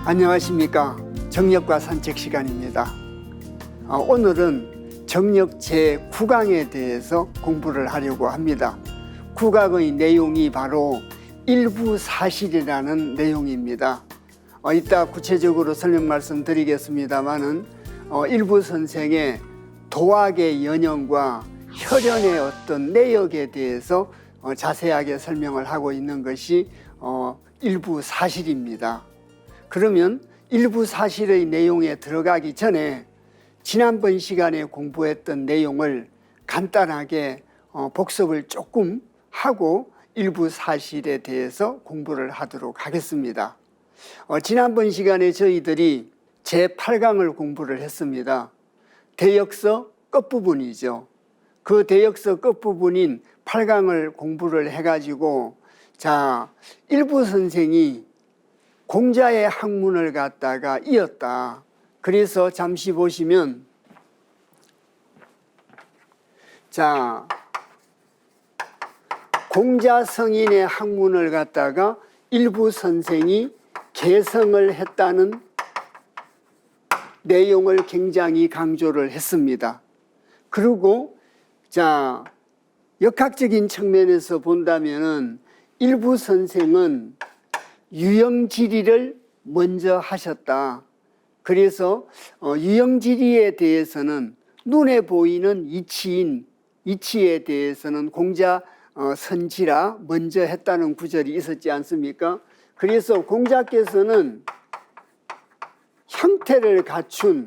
안녕하십니까. 정력과 산책 시간입니다. 오늘은 정력 제9강에 대해서 공부를 하려고 합니다. 9강의 내용이 바로 일부 사실이라는 내용입니다. 이따 구체적으로 설명 말씀드리겠습니다만은 일부 선생의 도학의 연연과 혈연의 어떤 내역에 대해서 자세하게 설명을 하고 있는 것이 일부 사실입니다. 그러면 일부 사실의 내용에 들어가기 전에 지난번 시간에 공부했던 내용을 간단하게 복습을 조금 하고 일부 사실에 대해서 공부를 하도록 하겠습니다. 지난번 시간에 저희들이 제8강을 공부를 했습니다. 대역서 끝부분이죠. 그 대역서 끝부분인 8강을 공부를 해가지고 일부 선생이 공자의 학문을 갖다가 이었다. 그래서 잠시 보시면 공자 성인의 학문을 갖다가 일부 선생이 개성을 했다는 내용을 굉장히 강조를 했습니다. 그리고 역학적인 측면에서 본다면은 일부 선생은 유형지리를 먼저 하셨다. 그래서 유형지리에 대해서는 눈에 보이는 이치에 대해서는 공자 선지라 먼저 했다는 구절이 있었지 않습니까? 그래서 공자께서는 형태를 갖춘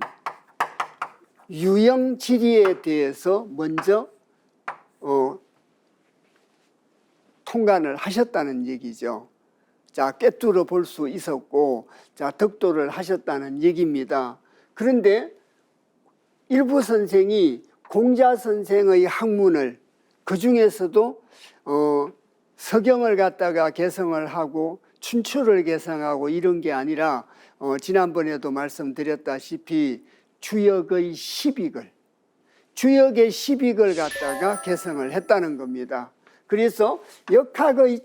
유형지리에 대해서 먼저 통관을 하셨다는 얘기죠. 꿰뚫어 볼 수 있었고 덕도를 하셨다는 얘기입니다. 그런데 일부 선생이 공자 선생의 학문을 그 중에서도 서경을 갖다가 개성을 하고 춘추를 개성하고 이런 게 아니라 지난번에도 말씀드렸다시피 주역의 시빅을 갖다가 개성을 했다는 겁니다. 그래서 역학의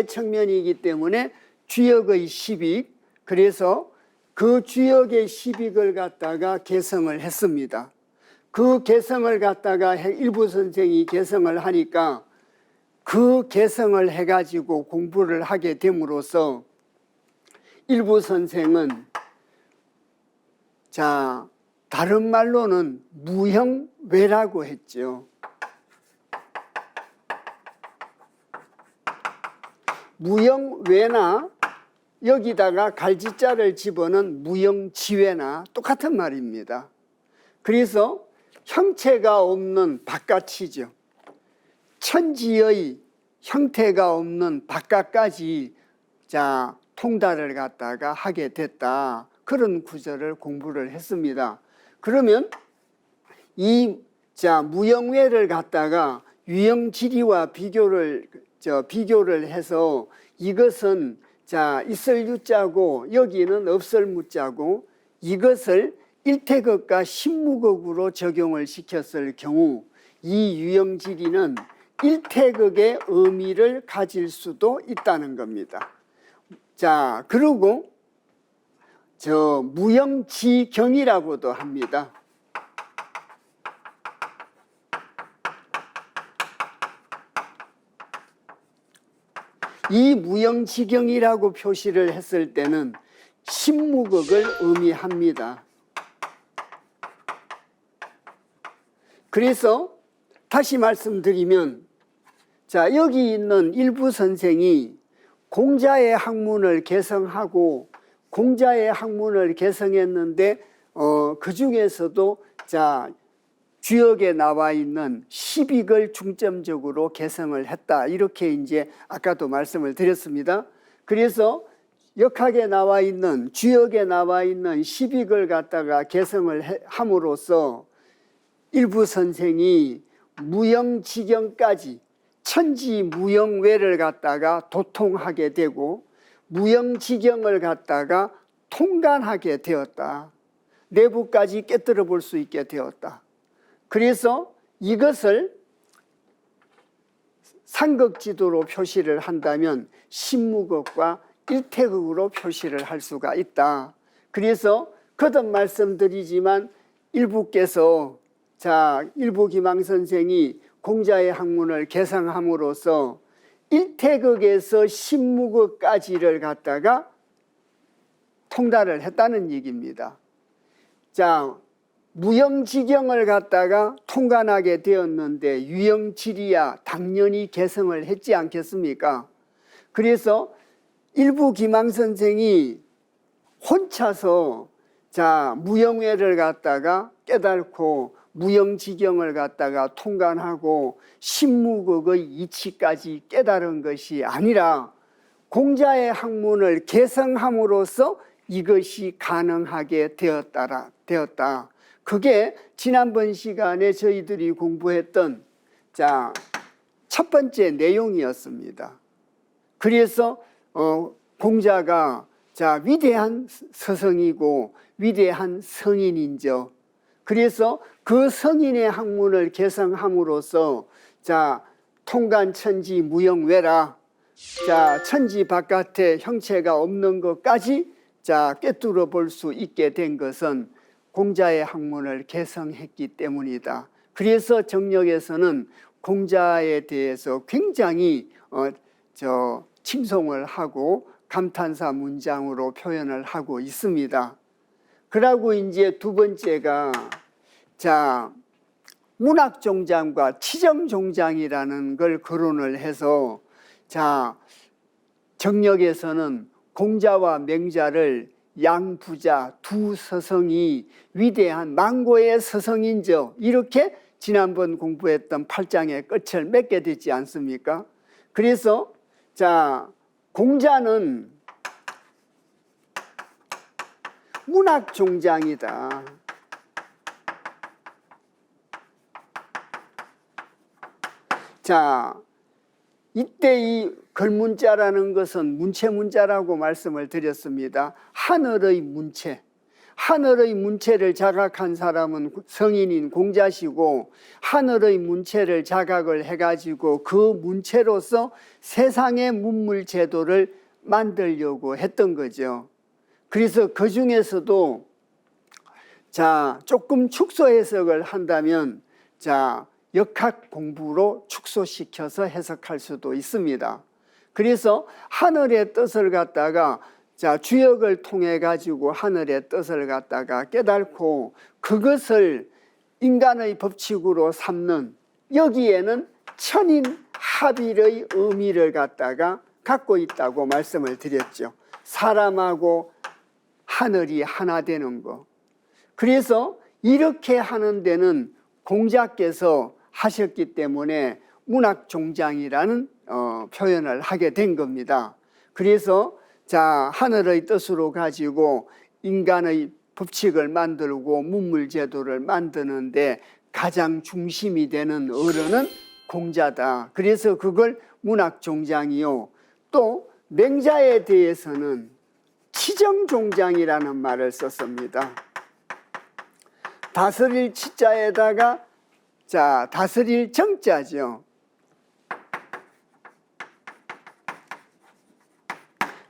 측면이기 때문에 주역의 시빅, 그래서 그 주역의 시빅을 갖다가 개성을 했습니다. 그 개성을 갖다가 일부 선생이 개성을 하니까 그 개성을 해가지고 공부를 하게 됨으로써 일부 선생은 다른 말로는 무형외라고 했죠. 무형외나 여기다가 갈지자를 집어넣은 무형지외나 똑같은 말입니다. 그래서 형체가 없는 바깥이죠. 천지의 형태가 없는 바깥까지 통달을 갖다가 하게 됐다. 그런 구절을 공부를 했습니다. 그러면 이 무형외를 갖다가 유형지리와 비교를 해서 이것은 있을 유자고 여기는 없을 무자고 이것을 일태극과 신무극으로 적용을 시켰을 경우 이 유형지리는 일태극의 의미를 가질 수도 있다는 겁니다. 그리고 무형지경이라고도 합니다. 이 무형지경이라고 표시를 했을 때는 신무극을 의미합니다. 그래서 다시 말씀드리면 여기 있는 일부 선생이 공자의 학문을 개성하고 공자의 학문을 개성했는데 그 중에서도 주역에 나와 있는 시빅을 중점적으로 개성을 했다. 이렇게 이제 아까도 말씀을 드렸습니다. 그래서 역학에 나와 있는 주역에 나와 있는 시빅을 갖다가 개성을 함으로써 일부 선생이 무형지경까지 천지무형외를 갖다가 도통하게 되고 무형지경을 갖다가 통관하게 되었다. 내부까지 꿰뚫어 볼 수 있게 되었다. 그래서 이것을 삼극지도로 표시를 한다면 신무극과 일태극으로 표시를 할 수가 있다. 그래서 거듭 말씀드리지만 일부께서 일부기망 선생이 공자의 학문을 개성함으로써 일태극에서 신무극까지를 갖다가 통달을 했다는 얘기입니다. 무형지경을 갖다가 통관하게 되었는데 유형지리야 당연히 개성을 했지 않겠습니까? 그래서 일부기망 선생이 혼자서 무형회를 갖다가 깨닫고 무형지경을 갖다가 통관하고 신무극의 이치까지 깨달은 것이 아니라 공자의 학문을 개성함으로써 이것이 가능하게 되었다. 그게 지난번 시간에 저희들이 공부했던 첫 번째 내용이었습니다. 그래서 공자가 위대한 서성이고 위대한 성인인죠. 그래서 그 성인의 학문을 개성함으로써 통관천지 무형외라, 천지 바깥에 형체가 없는 것까지 꿰뚫어 볼 수 있게 된 것은 공자의 학문을 개성했기 때문이다. 그래서 정력에서는 공자에 대해서 굉장히 칭송을 하고 감탄사 문장으로 표현을 하고 있습니다. 그러고 이제 두 번째가 문학종장과 치정종장이라는 걸 거론을 해서 정력에서는 공자와 맹자를 양부자 두 서성이 위대한 망고의 서성인저 이렇게 지난번 공부했던 8장의 끝을 맺게 되지 않습니까? 그래서 공자는 문학종장이다. 이때 이 걸문자라는 것은 문체문자라고 말씀을 드렸습니다. 하늘의 문체, 하늘의 문체를 자각한 사람은 성인인 공자시고 하늘의 문체를 자각을 해가지고 그 문체로서 세상의 문물 제도를 만들려고 했던 거죠. 그래서 그 중에서도 조금 축소 해석을 한다면 역학 공부로 축소시켜서 해석할 수도 있습니다. 그래서 하늘의 뜻을 갖다가 주역을 통해 가지고 하늘의 뜻을 갖다가 깨닫고 그것을 인간의 법칙으로 삼는, 여기에는 천인 합일의 의미를 갖다가 갖고 있다고 말씀을 드렸죠. 사람하고 하늘이 하나 되는 거. 그래서 이렇게 하는 데는 공자께서 하셨기 때문에 문학종장이라는 표현을 하게 된 겁니다. 그래서 하늘의 뜻으로 가지고 인간의 법칙을 만들고 문물제도를 만드는데 가장 중심이 되는 어른은 공자다. 그래서 그걸 문학종장이요. 또 맹자에 대해서는 치정종장이라는 말을 썼습니다. 다스릴 치자에다가 다스릴 정자죠.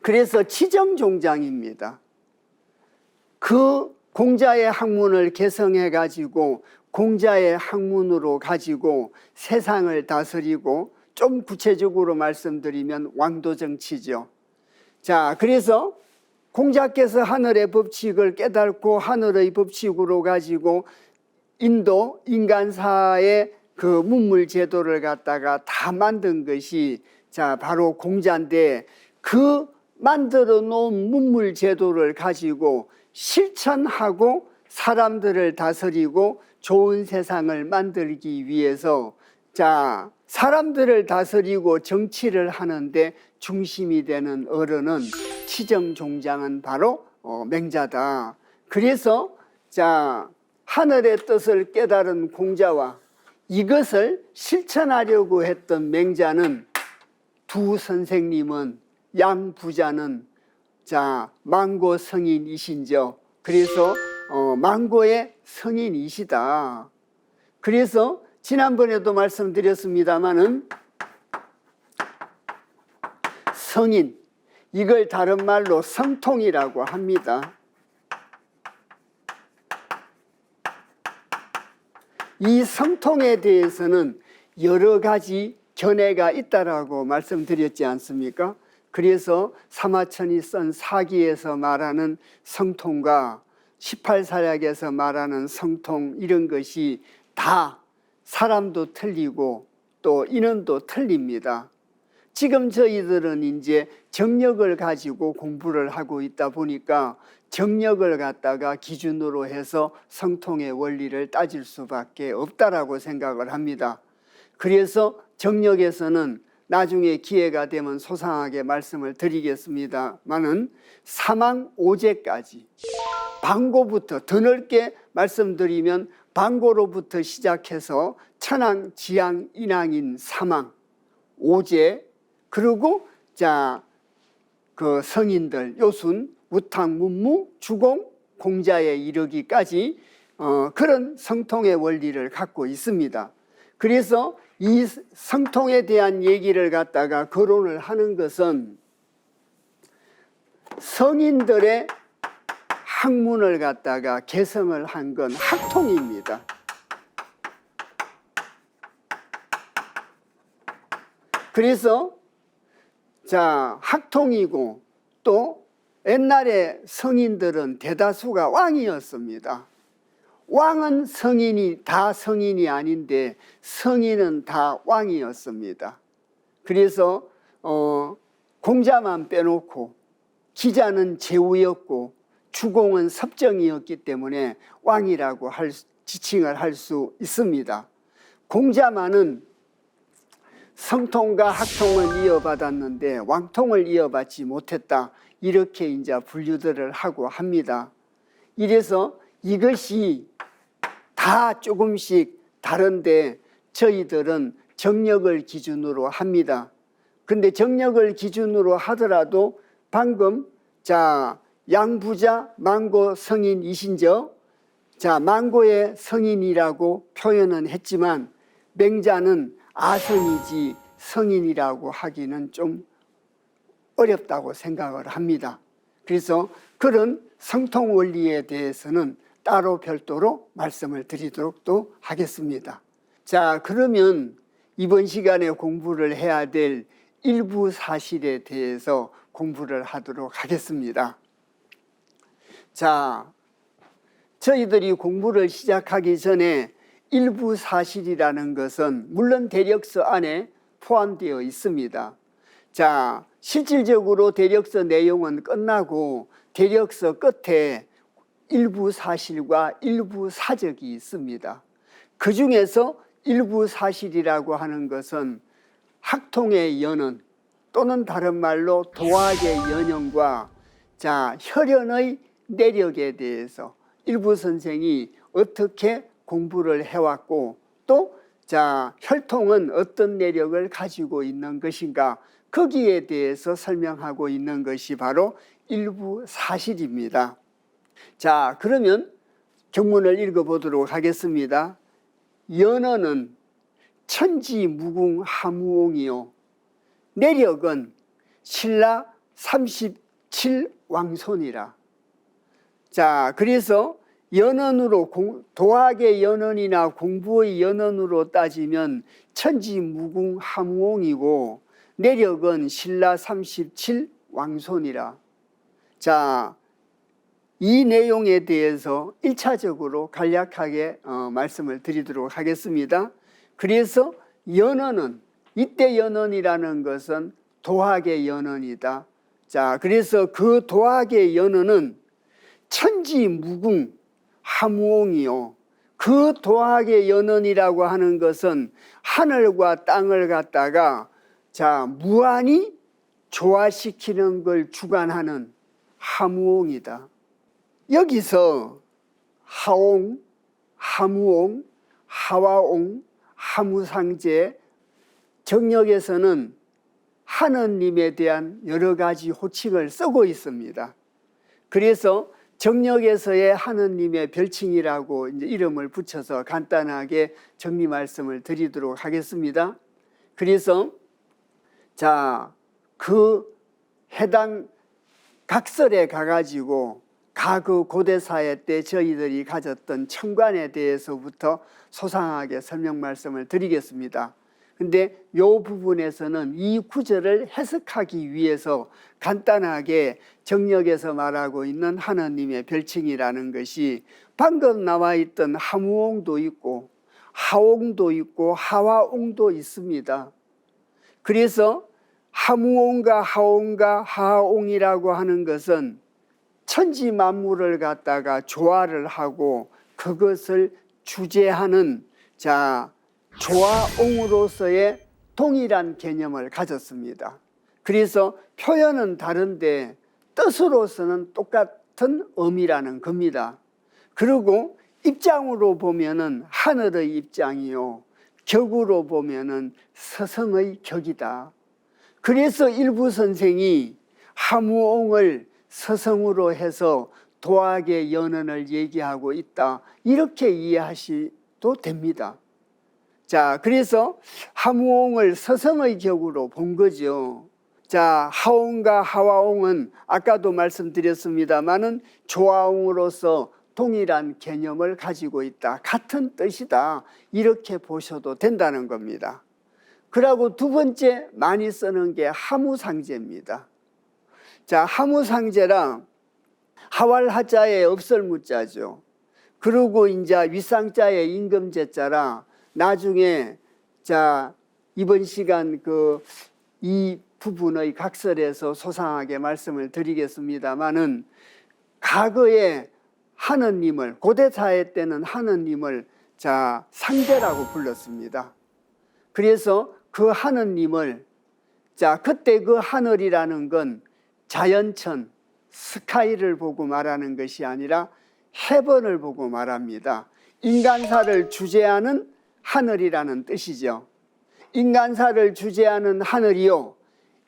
그래서 치정종장입니다. 그 공자의 학문을 개성해 가지고 공자의 학문으로 가지고 세상을 다스리고, 좀 구체적으로 말씀드리면 왕도정치죠. 그래서 공자께서 하늘의 법칙을 깨닫고 하늘의 법칙으로 가지고 인간사의 그 문물 제도를 갖다가 다 만든 것이 바로 공자인데, 그 만들어 놓은 문물 제도를 가지고 실천하고 사람들을 다스리고 좋은 세상을 만들기 위해서 사람들을 다스리고 정치를 하는데 중심이 되는 어른은 치정종장은 바로 맹자다. 그래서 하늘의 뜻을 깨달은 공자와 이것을 실천하려고 했던 맹자는, 두 선생님은 양부자는 망고 성인이신죠. 그래서 망고의 성인이시다. 그래서 지난번에도 말씀드렸습니다마는 성인, 이걸 다른 말로 성통이라고 합니다. 이 성통에 대해서는 여러 가지 견해가 있다라고 말씀드렸지 않습니까? 그래서 사마천이 쓴 사기에서 말하는 성통과 18사략에서 말하는 성통, 이런 것이 다 사람도 틀리고 또 인원도 틀립니다. 지금 저희들은 이제 정력을 가지고 공부를 하고 있다 보니까 정력을 갖다가 기준으로 해서 성통의 원리를 따질 수밖에 없다라고 생각을 합니다. 그래서 정력에서는 나중에 기회가 되면 소상하게 말씀을 드리겠습니다마는 사망오제까지, 방고부터 더 넓게 말씀드리면 방고로부터 시작해서 천왕, 지왕, 인왕인 사망, 오제, 그리고 그 성인들 요순, 우탕, 문무, 주공, 공자에 이르기까지 그런 성통의 원리를 갖고 있습니다. 그래서 이 성통에 대한 얘기를 갖다가 거론을 하는 것은 성인들의 학문을 갖다가 개성을 한 건 학통입니다. 그래서 학통이고 또 옛날에 성인들은 대다수가 왕이었습니다. 왕은 다 성인이 아닌데 성인은 다 왕이었습니다. 그래서 공자만 빼놓고 기자는 제후였고 주공은 섭정이었기 때문에 왕이라고 지칭을 할 수 있습니다. 공자만은 성통과 학통을 이어받았는데 왕통을 이어받지 못했다, 이렇게 이제 분류들을 하고 합니다. 이래서 이것이 다 조금씩 다른데 저희들은 정력을 기준으로 합니다. 근데 정력을 기준으로 하더라도 방금 양부자 망고 성인 이신저, 망고의 성인이라고 표현은 했지만 맹자는 아성이지 성인이라고 하기는 좀 어렵다고 생각을 합니다. 그래서 그런 성통 원리에 대해서는 따로 별도로 말씀을 드리도록 또 하겠습니다. 그러면 이번 시간에 공부를 해야 될 일부 사실에 대해서 공부를 하도록 하겠습니다. 저희들이 공부를 시작하기 전에 일부 사실이라는 것은 물론 대력서 안에 포함되어 있습니다. 실질적으로 대력서 내용은 끝나고 대력서 끝에 일부 사실과 일부 사적이 있습니다. 그 중에서 일부 사실이라고 하는 것은 학통의 연언 또는 다른 말로 도학의 연연과 혈연의 내력에 대해서 일부 선생이 어떻게 공부를 해왔고 또 혈통은 어떤 내력을 가지고 있는 것인가, 거기에 대해서 설명하고 있는 것이 바로 일부 사실입니다. 그러면 경문을 읽어보도록 하겠습니다. 연언은 천지무궁하무옹이요 내력은 신라 37왕손이라. 그래서 연언으로 도학의 연언이나 공부의 연언으로 따지면 천지무궁하무옹이고 내력은 신라 37왕손이라. 이 내용에 대해서 1차적으로 간략하게 말씀을 드리도록 하겠습니다. 그래서 연언은, 이때 연언이라는 것은 도학의 연언이다. 그래서 그 도학의 연언은 천지무궁 하무옹이요. 그 도학의 연언이라고 하는 것은 하늘과 땅을 갖다가 무한히 조화시키는 걸 주관하는 하무옹이다. 여기서 하옹, 하무옹, 하와옹, 하무상제, 정력에서는 하느님에 대한 여러 가지 호칭을 쓰고 있습니다. 그래서 정력에서의 하느님의 별칭이라고 이제 이름을 붙여서 간단하게 정리 말씀을 드리도록 하겠습니다. 그래서 그 해당 각설에 가가지고 그 고대사회 때 저희들이 가졌던 천관에 대해서부터 소상하게 설명 말씀을 드리겠습니다. 근데 이 부분에서는 이 구절을 해석하기 위해서 간단하게 정역에서 말하고 있는 하느님의 별칭이라는 것이 방금 나와 있던 하무옹도 있고 하옹도 있고 하와옹도 있습니다. 그래서 하무옹과 하옹과 하옹이라고 하는 것은 천지 만물을 갖다가 조화를 하고 그것을 주재하는 조화옹으로서의 동일한 개념을 가졌습니다. 그래서 표현은 다른데 뜻으로서는 똑같은 의미라는 겁니다. 그리고 입장으로 보면은 하늘의 입장이요, 격으로 보면은 서성의 격이다. 그래서 일부 선생이 하무옹을 서성으로 해서 도학의 연언을 얘기하고 있다, 이렇게 이해하셔도 됩니다. 자, 그래서 하무옹을 서성의 격으로 본 거죠. 자, 하옹과 하와옹은 아까도 말씀드렸습니다마는 조화옹으로서 동일한 개념을 가지고 있다, 같은 뜻이다, 이렇게 보셔도 된다는 겁니다. 그리고 두 번째 많이 쓰는 게 하무상제입니다. 자, 하무상제랑 하왈하자의 업설무자죠. 그리고 이제 윗상자의 임금제자랑 나중에 이번 시간 이 부분의 각설에서 소상하게 말씀을 드리겠습니다마는 과거에 하느님을, 고대사회 때는 하느님을 상제라고 불렀습니다. 그래서 그 하느님을 그때 그 하늘이라는 건 자연천, 스카이를 보고 말하는 것이 아니라 헤븐을 보고 말합니다. 인간사를 주재하는 하늘이라는 뜻이죠. 인간사를 주재하는 하늘이요,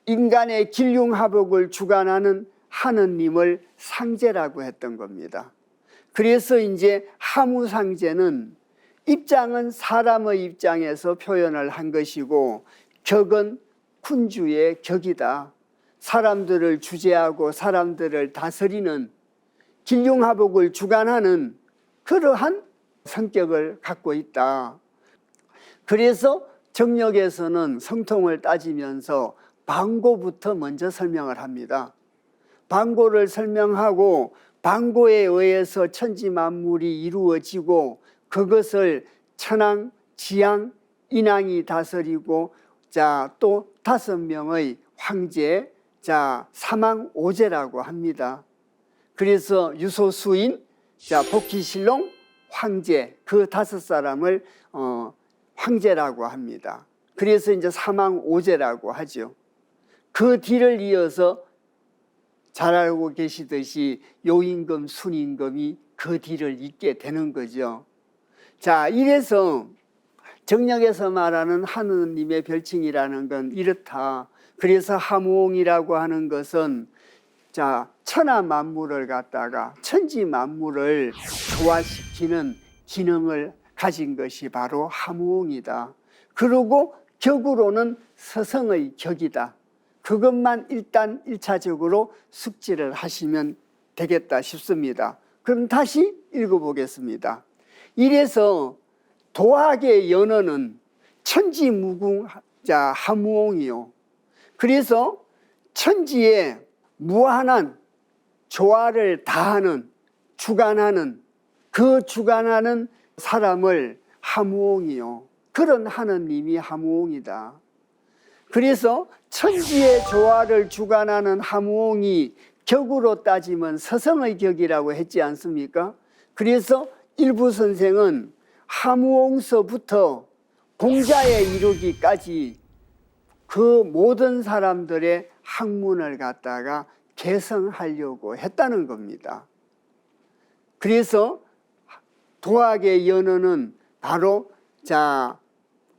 인간의 길흉화복을 주관하는 하느님을 상제라고 했던 겁니다. 그래서 이제 하무상제는 입장은 사람의 입장에서 표현을 한 것이고 격은 군주의 격이다. 사람들을 주재하고 사람들을 다스리는, 길흉화복을 주관하는 그러한 성격을 갖고 있다. 그래서 정역에서는 성통을 따지면서 방고부터 먼저 설명을 합니다. 방고를 설명하고 방고에 의해서 천지 만물이 이루어지고 그것을 천왕, 지왕, 인왕이 다스리고 또 5명의 황제, 삼왕오제라고 합니다. 그래서 유소수인, 복희신롱, 황제, 그 5사람을 황제라고 합니다. 그래서 이제 삼왕오제라고 하죠. 그 뒤를 이어서 잘 알고 계시듯이 요임금, 순임금이 그 뒤를 잇게 되는 거죠. 이래서 정역에서 말하는 하느님의 별칭이라는 건 이렇다. 그래서 하무옹이라고 하는 것은 천하 만물을 갖다가, 천지 만물을 조화시키는 기능을 가진 것이 바로 하무옹이다. 그리고 격으로는 서성의 격이다. 그것만 일단 1차적으로 숙지를 하시면 되겠다 싶습니다. 그럼 다시 읽어보겠습니다. 이래서 도학의 연언은 천지무궁 하무옹이요. 그래서 천지에 무한한 조화를 다하는, 주관하는, 그 주관하는 사람을 하무옹이요, 그런 하느님이 하무옹이다. 그래서 천지의 조화를 주관하는 하무옹이 격으로 따지면 서성의 격이라고 했지 않습니까? 그래서 일부 선생은 하무옹서부터 공자에 이르기까지 그 모든 사람들의 학문을 갖다가 개성하려고 했다는 겁니다. 그래서 도학의 연언은 바로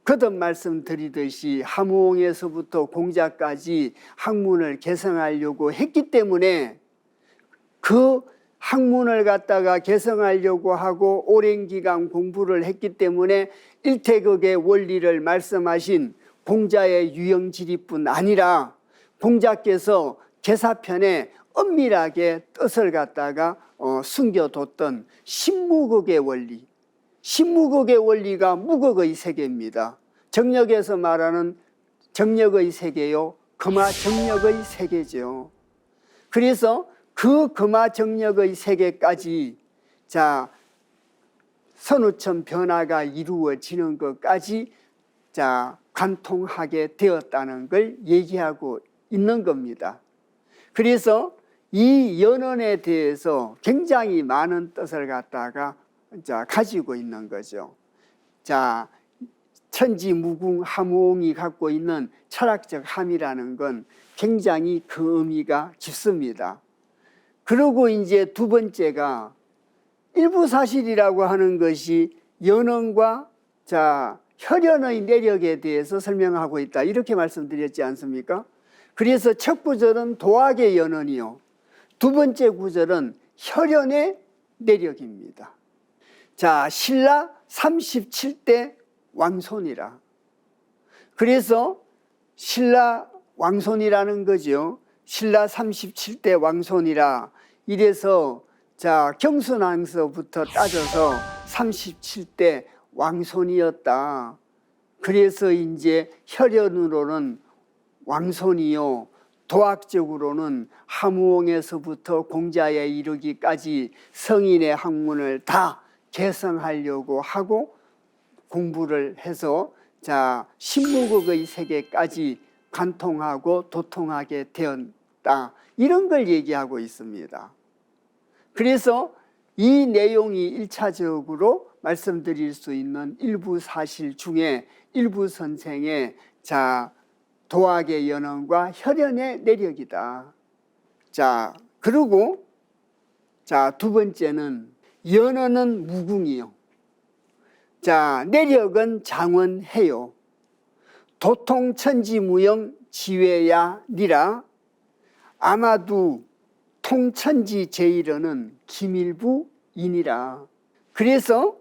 거듭 말씀드리듯이 하무옹에서부터 공자까지 학문을 개성하려고 했기 때문에 그 학문을 갖다가 개성하려고 하고 오랜 기간 공부를 했기 때문에 일태극의 원리를 말씀하신 공자의 유형지리뿐 아니라 공자께서 개사편에 엄밀하게 뜻을 갖다가 숨겨뒀던 신무극의 원리, 신무극의 원리가 무극의 세계입니다. 정력에서 말하는 정력의 세계요, 금화정력의 세계죠. 그래서 그 금화정력의 세계까지 선우천 변화가 이루어지는 것까지 관통하게 되었다는 걸 얘기하고 있는 겁니다. 그래서 이 연언에 대해서 굉장히 많은 뜻을 갖다가 가지고 있는 거죠. 천지무궁하무옹이 갖고 있는 철학적 함이라는 건 굉장히 그 의미가 깊습니다. 그리고 이제 두 번째가 일부사실이라고 하는 것이 연언과 혈연의 내력에 대해서 설명하고 있다, 이렇게 말씀드렸지 않습니까? 그래서 첫 구절은 도학의 연언이요, 두 번째 구절은 혈연의 내력입니다. 신라 37대 왕손이라. 그래서 신라 왕손이라는 거죠. 신라 37대 왕손이라. 이래서 경순왕서부터 따져서 37대 왕손이었다. 그래서 이제 혈연으로는 왕손이요, 도학적으로는 하무옹에서부터 공자에 이르기까지 성인의 학문을 다 개성하려고 하고 공부를 해서 신무극의 세계까지 관통하고 도통하게 되었다, 이런 걸 얘기하고 있습니다. 그래서 이 내용이 1차적으로 말씀드릴 수 있는 일부 사실 중에 일부 선생의 도학의 연언과 혈연의 내력이다. 그리고 두 번째는 연언은 무궁이요, 내력은 장원해요, 도통천지무영 지외야 니라. 아마도 통천지 제일어는 기밀부이니라. 그래서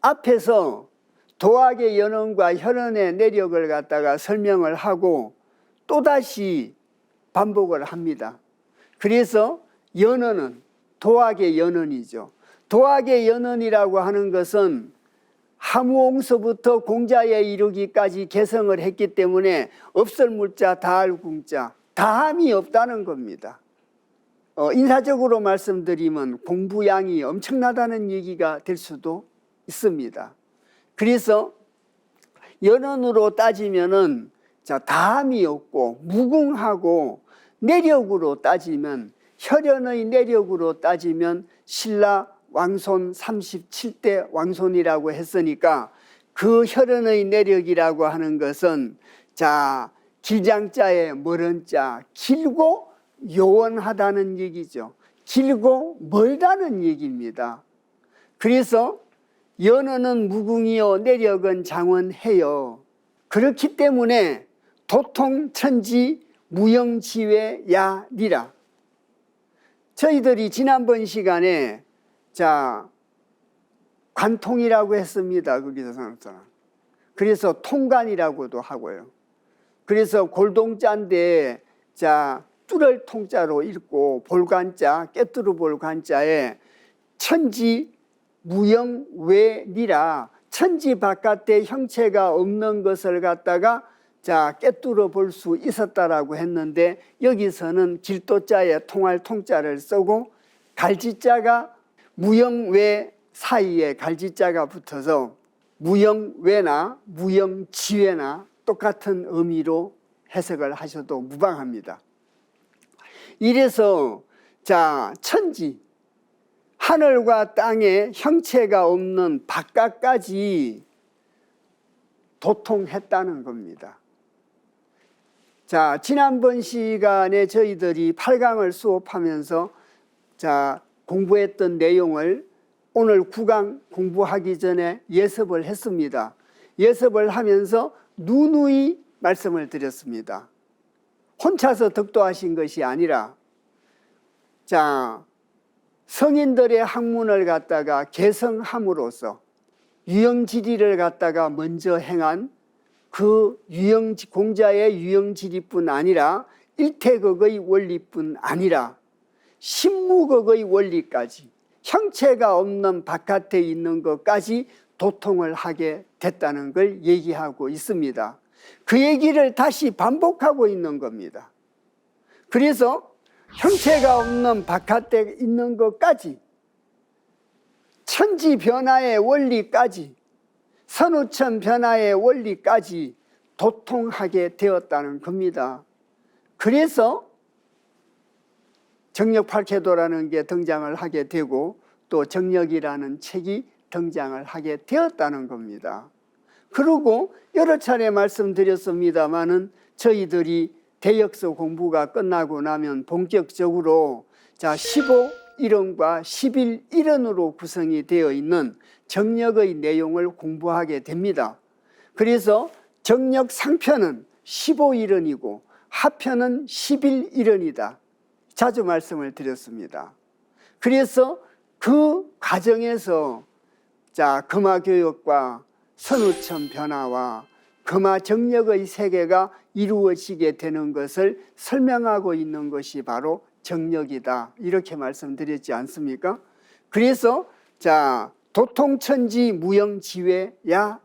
앞에서 도학의 연언과 혈연의 내력을 갖다가 설명을 하고 또다시 반복을 합니다. 그래서 연언은 도학의 연언이죠. 도학의 연언이라고 하는 것은 하무옹서부터 공자에 이르기까지 개성을 했기 때문에 없설물자 다할궁자, 다함이 없다는 겁니다. 인사적으로 말씀드리면 공부량이 엄청나다는 얘기가 될 수도 있습니다. 그래서 연언으로 따지면은 다함이 없고 무궁하고, 내력으로 따지면, 혈연의 내력으로 따지면 신라 왕손 37대 왕손이라고 했으니까 그 혈연의 내력이라고 하는 것은 길장자의 멀은자, 길고 요원하다는 얘기죠. 길고 멀다는 얘기입니다. 그래서 연언은 무궁이요, 내력은 장원해요. 그렇기 때문에 도통천지 무영지외야니라. 저희들이 지난번 시간에 관통이라고 했습니다. 거기서 사람. 그래서 통관이라고도 하고요. 그래서 골동자인데 뚫을 통자로 읽고 볼관자, 깨뚫어 볼 관자에 천지 무영외니라. 천지 바깥에 형체가 없는 것을 갖다가 깨뚫어 볼 수 있었다라고 했는데, 여기서는 길도자에 통할 통자를 쓰고 갈지자가 무영외 사이에 갈지자가 붙어서 무영외나 무영지외나 똑같은 의미로 해석을 하셔도 무방합니다. 이래서 천지, 하늘과 땅에 형체가 없는 바깥까지 도통했다는 겁니다. 지난번 시간에 저희들이 8강을 수업하면서 공부했던 내용을 오늘 9강 공부하기 전에 예습을 했습니다. 예습을 하면서 누누이 말씀을 드렸습니다. 혼자서 덕도하신 것이 아니라 성인들의 학문을 갖다가 개성함으로써 유형지리를 갖다가 먼저 행한 그 공자의 유형지리뿐 아니라 일태극의 원리뿐 아니라 신무극의 원리까지, 형체가 없는 바깥에 있는 것까지 도통을 하게 됐다는 걸 얘기하고 있습니다. 그 얘기를 다시 반복하고 있는 겁니다. 그래서 형체가 없는 바깥에 있는 것까지, 천지 변화의 원리까지, 선우천 변화의 원리까지 도통하게 되었다는 겁니다. 그래서 정력팔캐도라는 게 등장을 하게 되고 또 정력이라는 책이 등장을 하게 되었다는 겁니다. 그리고 여러 차례 말씀드렸습니다마는 저희들이 대역서 공부가 끝나고 나면 본격적으로 15일언과 11일언으로 구성이 되어 있는 정력의 내용을 공부하게 됩니다. 그래서 정력 상편은 15일언이고 하편은 11일언이다. 자주 말씀을 드렸습니다. 그래서 그 과정에서 금화교역과 선우천 변화와 금화정력의 세계가 이루어지게 되는 것을 설명하고 있는 것이 바로 정력이다. 이렇게 말씀드렸지 않습니까? 그래서 도통천지 무형지외야이니라.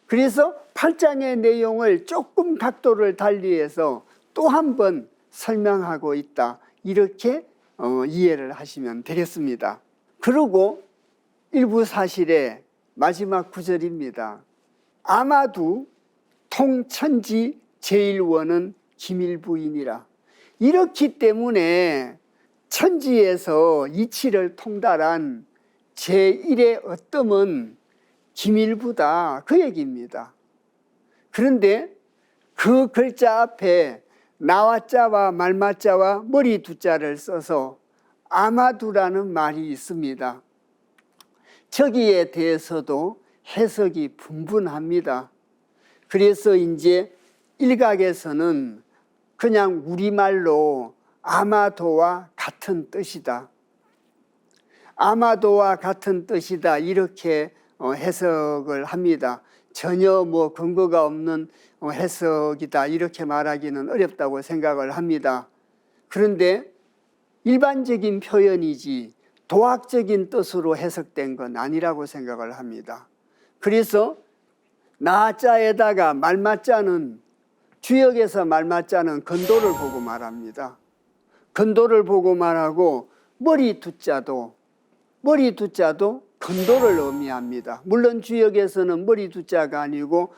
그래서 8장의 내용을 조금 각도를 달리해서 또 한 번 설명하고 있다. 이렇게 이해를 하시면 되겠습니다. 그리고 일부사실의 마지막 구절입니다. 아마도 통천지 제1원은 기밀부이니라. 이렇기 때문에 천지에서 이치를 통달한 제1의 어뜸은 기밀부다. 그 얘기입니다. 그런데 그 글자 앞에 나와자와 말마자와 머리 두자를 써서 아마두라는 말이 있습니다. 저기에 대해서도 해석이 분분합니다. 그래서 이제 일각에서는 그냥 우리말로 아마도와 같은 뜻이다. 아마도와 같은 뜻이다. 이렇게 해석을 합니다. 전혀 근거가 없는 해석이다. 이렇게 말하기는 어렵다고 생각을 합니다. 그런데 일반적인 표현이지 도학적인 뜻으로 해석된 건 아니라고 생각을 합니다. 그래서 나자에다가 말마자는, 주역에서 말마자는 근도를 보고 말합니다. 근도를 보고 말하고 머리 두자도 근도를 의미합니다. 물론 주역에서는 머리 두자가 아니고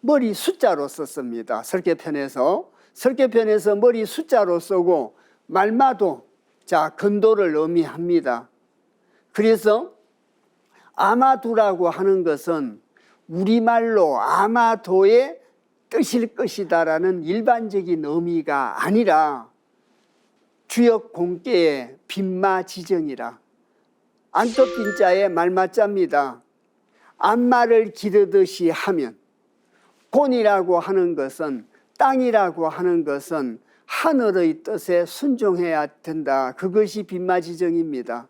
머리 숫자로 썼습니다. 설계편에서 머리 숫자로 쓰고 말마도 근도를 의미합니다. 그래서 아마두라고 하는 것은 우리말로 아마도의 뜻일 것이다라는 일반적인 의미가 아니라 주역 공계의 빈마지정이라, 안토빈자의 말마자입니다. 안마를 기르듯이 하면, 곤이라고 하는 것은, 땅이라고 하는 것은 하늘의 뜻에 순종해야 된다. 그것이 빈마지정입니다.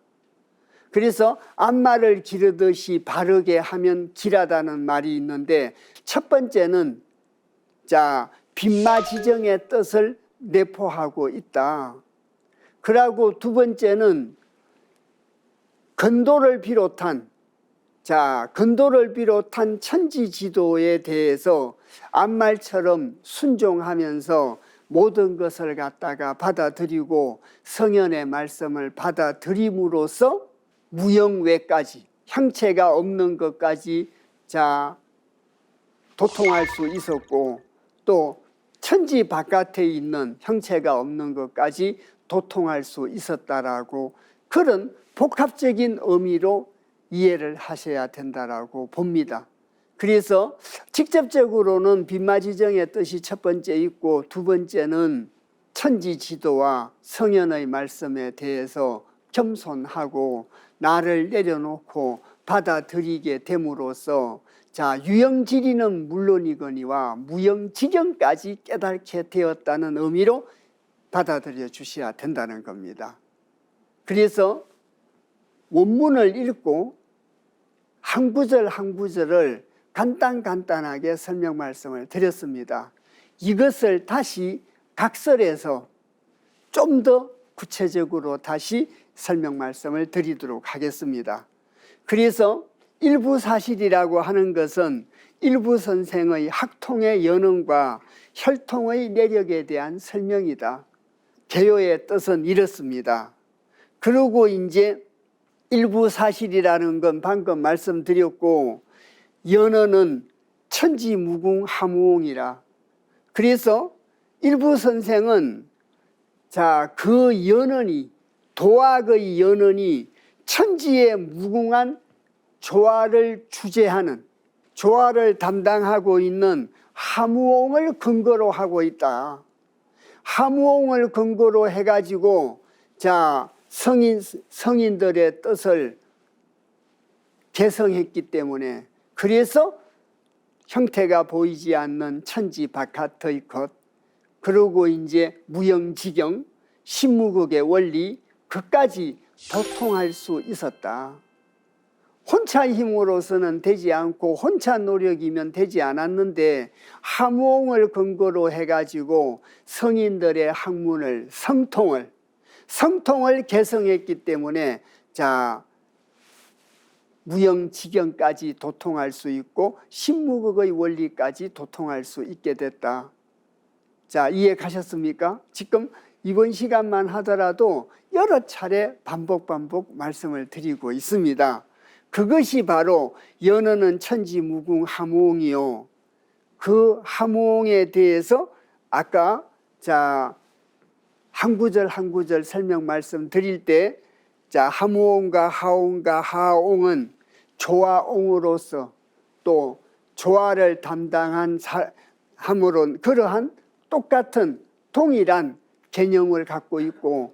그래서 안마를 기르듯이 바르게 하면 길하다는 말이 있는데, 첫 번째는 빈마지정의 뜻을 내포하고 있다. 그리고 두 번째는 근도를 비롯한 천지지도에 대해서 앞말처럼 순종하면서 모든 것을 갖다가 받아들이고 성현의 말씀을 받아들임으로써 무형외까지, 형체가 없는 것까지 도통할 수 있었고, 또 천지 바깥에 있는 형체가 없는 것까지 도통할 수 있었다라고, 그런 복합적인 의미로 이해를 하셔야 된다라고 봅니다. 그래서 직접적으로는 빈마지정의 뜻이 첫 번째 있고, 두 번째는 천지지도와 성현의 말씀에 대해서 겸손하고 나를 내려놓고 받아들이게 됨으로써 유형지리는 물론이거니와 무형지경까지 깨닫게 되었다는 의미로 받아들여 주셔야 된다는 겁니다. 그래서 원문을 읽고 한 구절 한 구절을 간단하게 설명 말씀을 드렸습니다. 이것을 다시 각설해서 좀 더 구체적으로 다시 설명 말씀을 드리도록 하겠습니다. 그래서 일부사실이라고 하는 것은 일부선생의 학통의 연원과 혈통의 내력에 대한 설명이다. 개요의 뜻은 이렇습니다. 그리고 이제 일부사실이라는 건 방금 말씀드렸고, 연원은 천지무궁하무옹이라. 그래서 일부선생은 그 연원이, 도학의 연원이 천지의 무궁한 조화를 주재하는, 조화를 담당하고 있는 하무옹을 근거로 하고 있다. 하무옹을 근거로 해가지고 성인들의 뜻을 개성했기 때문에, 그래서 형태가 보이지 않는 천지 바깥의 것, 그리고 이제 무형지경, 신무극의 원리, 그까지 도통할 수 있었다. 혼자 힘으로서는 되지 않고 혼자 노력이면 되지 않았는데, 하무옹을 근거로 해가지고 성인들의 학문을, 성통을 개성했기 때문에 무형지경까지 도통할 수 있고 신무극의 원리까지 도통할 수 있게 됐다. 이해 가셨습니까? 지금 이번 시간만 하더라도 여러 차례 반복 말씀을 드리고 있습니다. 그것이 바로 연원은 천지무궁하무옹이요. 그 하무옹에 대해서 아까 한 구절 한 구절 설명 말씀 드릴 때, 하무옹과 하옹과 하옹은 조화옹으로서 또 조화를 담당한 함으로 그러한 똑같은 동일한 개념을 갖고 있고,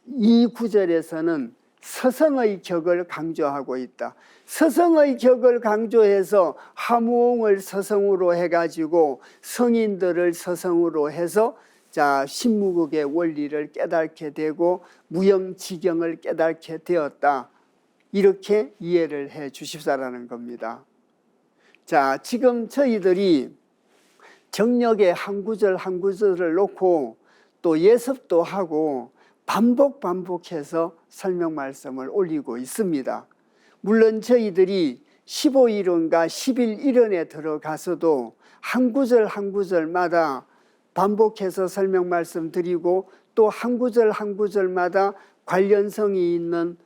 이 구절에서는 서성의 격을 강조하고 있다. 서성의 격을 강조해서 하무옹을 서성으로 해가지고 성인들을 서성으로 해서 신무극의 원리를 깨닫게 되고 무형지경을 깨닫게 되었다. 이렇게 이해를 해 주십사라는 겁니다. 지금 저희들이 정력의 한 구절 한 구절을 놓고 또 예습도 하고 반복해서 설명 말씀을 올리고 있습니다. 물론 저희들이 15일원과 11일원에 들어가서도 한 구절 한 구절마다 반복해서 설명 말씀 드리고, 또 한 구절 한 구절마다 관련성이 있는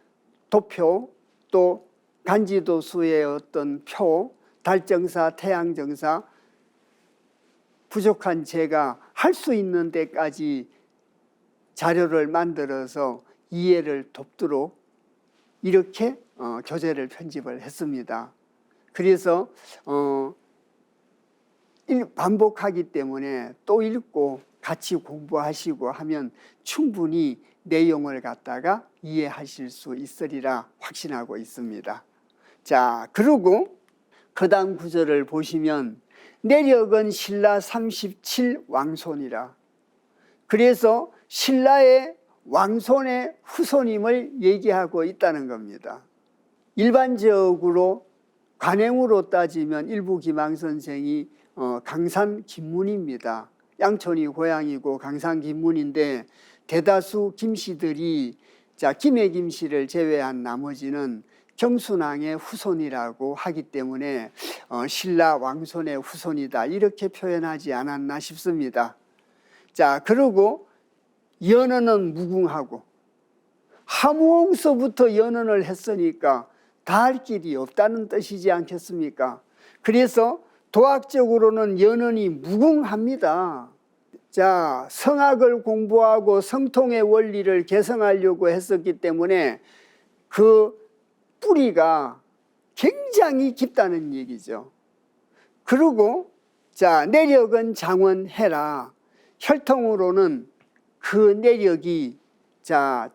도표, 또 간지도수의 어떤 표, 달정사, 태양정사, 부족한 제가 할 수 있는 데까지 자료를 만들어서 이해를 돕도록 이렇게 교재를 편집을 했습니다. 그래서 반복하기 때문에 또 읽고 같이 공부하시고 하면 충분히 내용을 갖다가 이해하실 수 있으리라 확신하고 있습니다. 그리고 그 다음 구절을 보시면 내력은 신라 37 왕손이라. 그래서 신라의 왕손의 후손임을 얘기하고 있다는 겁니다. 일반적으로 관행으로 따지면 일부기망 선생이 강산 김문입니다. 양촌이 고향이고 강산 김문인데, 대다수 김씨들이 김해 김씨를 제외한 나머지는 경순왕의 후손이라고 하기 때문에 신라 왕손의 후손이다 이렇게 표현하지 않았나 싶습니다. 그리고 연원은 무궁하고, 하무옹서부터 연원을 했으니까 다 할 길이 없다는 뜻이지 않겠습니까? 그래서 도학적으로는 연원이 무궁합니다. 성학을 공부하고 성통의 원리를 개성하려고 했었기 때문에 그 뿌리가 굉장히 깊다는 얘기죠. 그리고 내력은 장원해라. 혈통으로는 그 내력이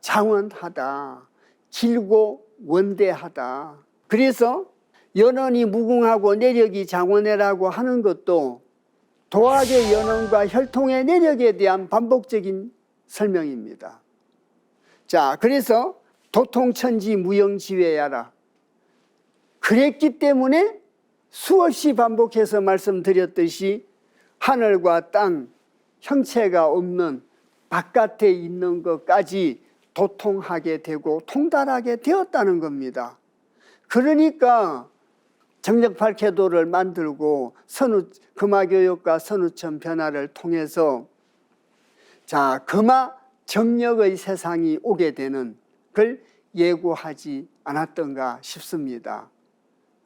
장원하다, 길고 원대하다. 그래서 연원이 무궁하고 내력이 장원해라고 하는 것도 도학의 연원과 혈통의 내력에 대한 반복적인 설명입니다. 그래서 도통천지 무형지외야라. 그랬기 때문에 수없이 반복해서 말씀드렸듯이 하늘과 땅, 형체가 없는 바깥에 있는 것까지 도통하게 되고 통달하게 되었다는 겁니다. 그러니까 정력팔캐도를 만들고 금화교육과 선우천 변화를 통해서 금화 정력의 세상이 오게 되는 걸 예고하지 않았던가 싶습니다.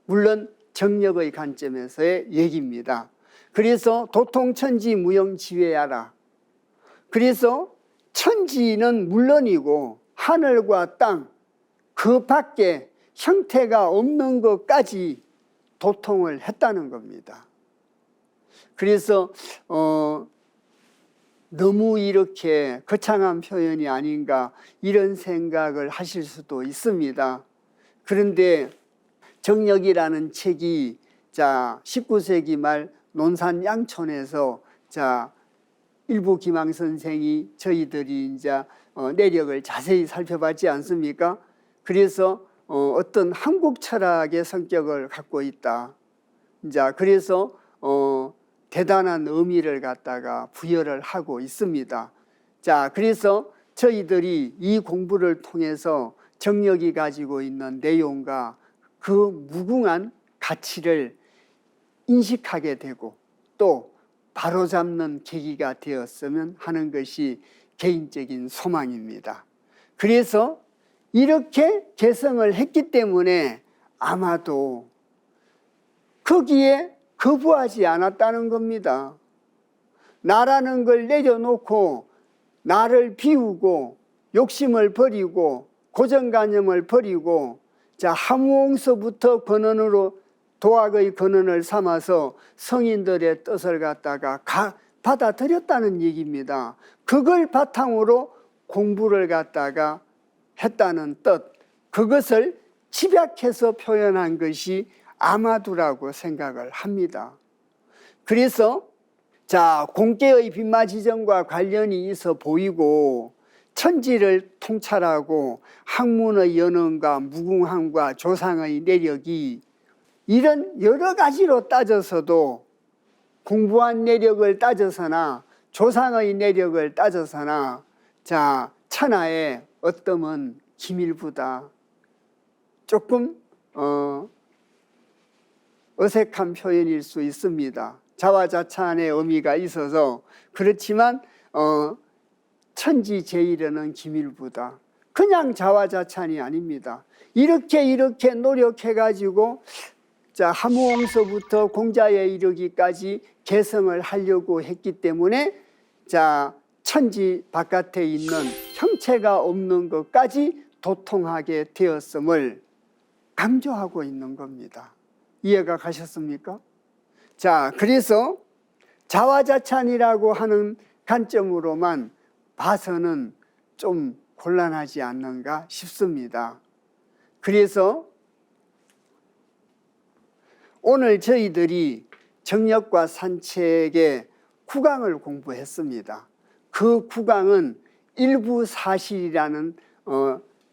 물론 정력의 관점에서의 얘기입니다. 그래서 도통천지 무용지외하라. 그래서 천지는 물론이고 하늘과 땅 그 밖에 형태가 없는 것까지 도통을 했다는 겁니다. 그래서 너무 이렇게 거창한 표현이 아닌가 이런 생각을 하실 수도 있습니다. 그런데 정력이라는 책이 19세기 말 논산 양촌에서 일부 기망 선생이 저희들이 이제 내력을 자세히 살펴봤지 않습니까? 그래서 어떤 한국 철학의 성격을 갖고 있다. 그래서 대단한 의미를 갖다가 부여를 하고 있습니다. 그래서 저희들이 이 공부를 통해서 정력이 가지고 있는 내용과 그 무궁한 가치를 인식하게 되고 또 바로잡는 계기가 되었으면 하는 것이 개인적인 소망입니다. 그래서 이렇게 개성을 했기 때문에 아마도 거기에 거부하지 않았다는 겁니다. 나라는 걸 내려놓고 나를 비우고 욕심을 버리고 고정관념을 버리고 함흥서부터 근원으로 도학의 근원을 삼아서 성인들의 뜻을 갖다가 받아들였다는 얘기입니다. 그걸 바탕으로 공부를 갖다가 했다는 뜻, 그것을 집약해서 표현한 것이 아마두라고 생각을 합니다. 그래서 공계의 빈마지정과 관련이 있어 보이고 천지를 통찰하고 학문의 연원과 무궁함과 조상의 내력이 이런 여러 가지로 따져서도 공부한 내력을 따져서나 조상의 내력을 따져서나 천하의 어떠면 기밀보다 조금 어색한 표현일 수 있습니다. 자화자찬의 의미가 있어서 그렇지만 천지제일에는 기밀보다 그냥 자화자찬이 아닙니다. 이렇게 노력해가지고 함흥서부터 공자에 이르기까지 개성을 하려고 했기 때문에 천지 바깥에 있는 형체가 없는 것까지 도통하게 되었음을 강조하고 있는 겁니다. 이해가 가셨습니까? 그래서 자화자찬이라고 하는 관점으로만 봐서는 좀 곤란하지 않는가 싶습니다. 그래서 오늘 저희들이 정력과 산책의 구강을 공부했습니다. 그 구강은 일부 사실이라는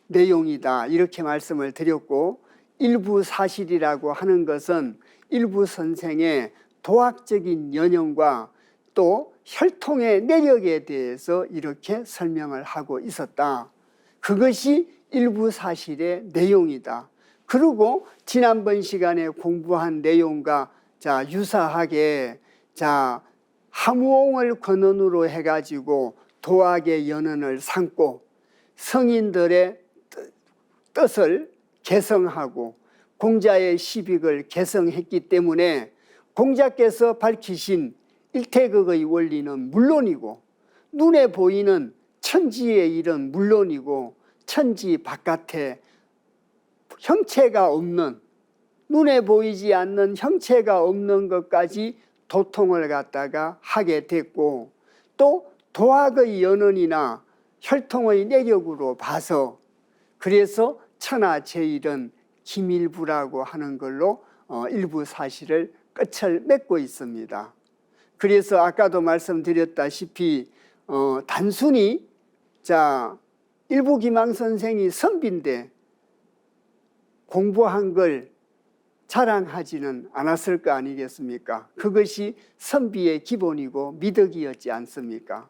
내용이다 이렇게 말씀을 드렸고, 일부 사실이라고 하는 것은 일부 선생의 도학적인 연연과 또 혈통의 내력에 대해서 이렇게 설명을 하고 있었다. 그것이 일부 사실의 내용이다. 그리고 지난번 시간에 공부한 내용과 유사하게 함흥을 근원으로 해가지고 도학의 연원을 삼고 성인들의 뜻을 개성하고 공자의 시빅을 개성했기 때문에 공자께서 밝히신 일태극의 원리는 물론이고 눈에 보이는 천지의 일은 물론이고 천지 바깥에 형체가 없는, 눈에 보이지 않는 형체가 없는 것까지 도통을 갖다가 하게 됐고, 또 도학의 연원이나 혈통의 내력으로 봐서 그래서 천하제일은 기밀부라고 하는 걸로 일부 사실을 끝을 맺고 있습니다. 그래서 아까도 말씀드렸다시피 단순히 일부 기망 선생이 선비인데 공부한 걸 자랑하지는 않았을 거 아니겠습니까? 그것이 선비의 기본이고 미덕이었지 않습니까?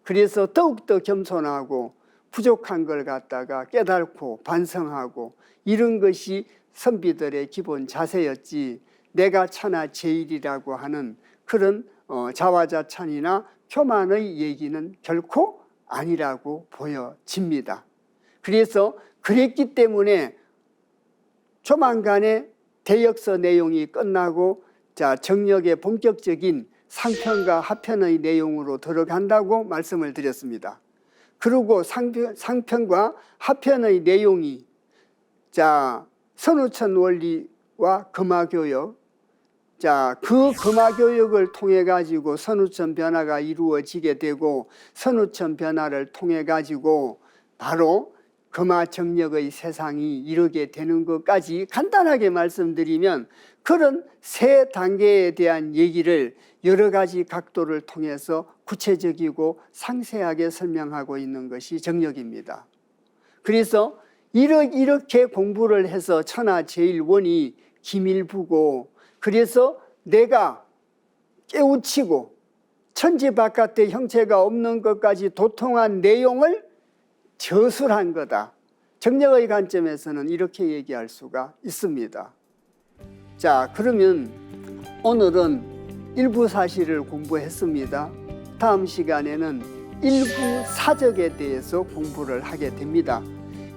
그래서 더욱더 겸손하고 부족한 걸 갖다가 깨닫고 반성하고 이런 것이 선비들의 기본 자세였지, 내가 천하 제일이라고 하는 그런 자화자찬이나 교만의 얘기는 결코 아니라고 보여집니다. 그래서 그랬기 때문에 조만간에 대역서 내용이 끝나고 정력의 본격적인 상편과 하편의 내용으로 들어간다고 말씀을 드렸습니다. 그리고 상편과 하편의 내용이 선우천 원리와 금화교역, 그 금화교역을 통해 가지고 선우천 변화가 이루어지게 되고, 선우천 변화를 통해 가지고 바로 금화정력의 세상이 이르게 되는 것까지 간단하게 말씀드리면, 그런 세 단계에 대한 얘기를 여러 가지 각도를 통해서 구체적이고 상세하게 설명하고 있는 것이 정력입니다. 그래서 이렇게 공부를 해서 천하제일원이 기밀부고, 그래서 내가 깨우치고 천지 바깥에 형체가 없는 것까지 도통한 내용을 저술한 거다. 정력의 관점에서는 이렇게 얘기할 수가 있습니다. 그러면 오늘은 일부사실을 공부했습니다. 다음 시간에는 일부사적에 대해서 공부를 하게 됩니다.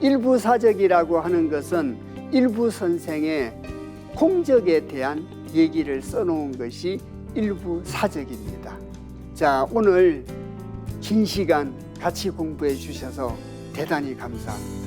일부사적이라고 하는 것은 일부선생의 공적에 대한 얘기를 써놓은 것이 일부사적입니다. 오늘 긴 시간 같이 공부해 주셔서 대단히 감사합니다.